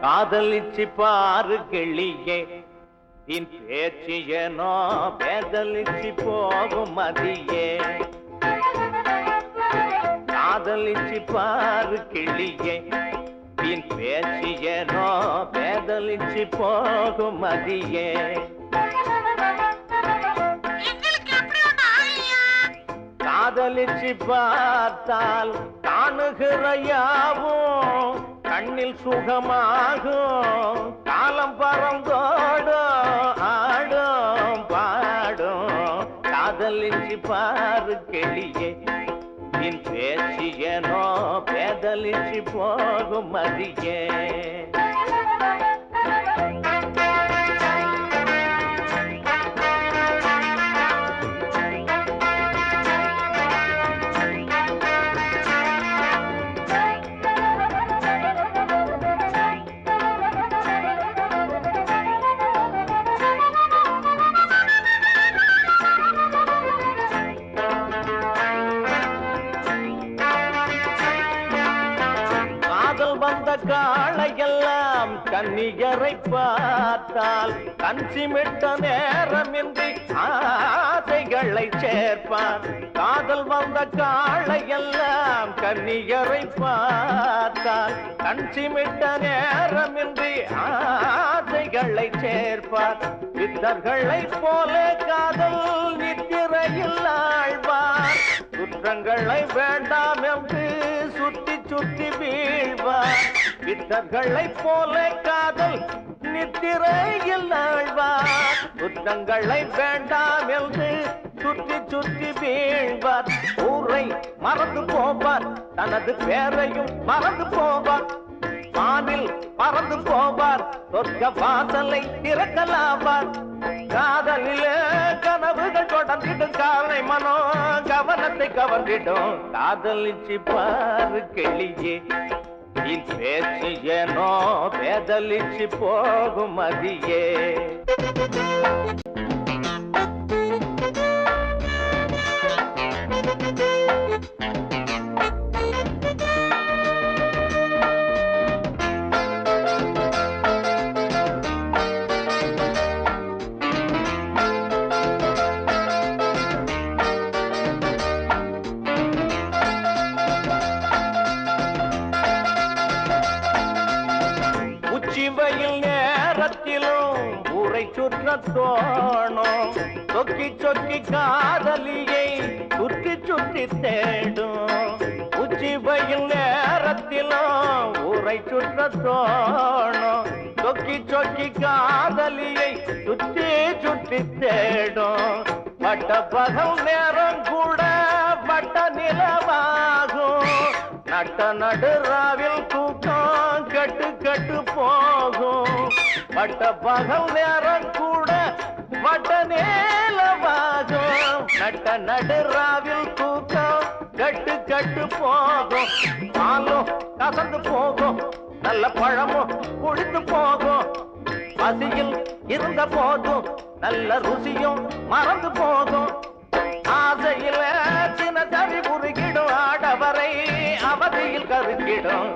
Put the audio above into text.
காதலிச்சு பாரு கிளியே இன் பேச்சு ஏனோ பேதலிச்சு போகும் மதியே காதலிச்சு பாரு கிளியே இன் பேச்சு ஏனோ பேதலிச்சு போகும் மதியே காதலிச்சு பார்த்தால் காணுகிற யாவும் கண்ணில் சுகமாகும் காலம் பறந்தோடும் ஆடும் பாடும் காதலிச்சு பாரு கிளியே இன் பேச்சு ஏனோ பேதலிச்சு போகும் மதியே காளையெல்லாம் கன்னியரை பார்த்தால் கஞ்சிமிட்ட நேரமின்றி ஆசைகளை சேர்ப்பான் காதல் வந்த காளையெல்லாம் கன்னியரை பார்த்தால் கஞ்சிமிட்ட நேரமின்றி ஆசைகளை சேர்ப்பார் சித்தர்களை போல காதல் நித்திரையில் ஆழ்வார் குற்றங்களை வேண்டாம் என்று சுத்தி சுத்தி வீழ்வார் சித்தர்களை போல காதல் நித்திரையில் ஆழ்வார் குற்றங்களை வேண்டாம் என்று சுற்றி சுற்றி வீழ்வார் ஊரை மறந்து போவார் தனது பேரையும் மறந்து போவார் வானில் பறந்து போவார் சொர்க்க வாசலை திறக்கலாவார் காதலிலே கனவுகள் தொடர்ந்திடும் காலை மனோ கவனத்தை கவர்ந்திடும் காதலிச்சு பாரு கிளியே இன் பேச்சு ஏனோ பேதலிச்சு போகும் மதியே சிவையில் நேரத்திலும் ஊரை சுற்ற தோணும் சொக்கி சொக்கி காதலியை சுற்றி சுற்றி தேடும் உச்சிவையில் நேரத்திலும் ஊரை சுற்ற தோணும் சொக்கி சொக்கி காதலியை சுற்றி சுற்றி தேடும் பட்ட பகல் நேரம் கூட பட்ட நிலவாகும் நட்ட நடுராவில் தூக்கம் கட்டு கட்டு போகும் பட்ட பகல் நேரம் கூட வட்ட நேலவாகும் நட்ட நடுராவில் தூக்கம் கட்டு கட்டு போகும் பாலும் கசந்து போகும் நல்ல பழமும் குடித்து போகும் பசியில் இருந்த போதும் நல்ல ருசியும் மறந்து போகும் ஆசையில சின்ன தவி குறுக்கிடும் ஆடவரை அவதியில் கருக்கிடும்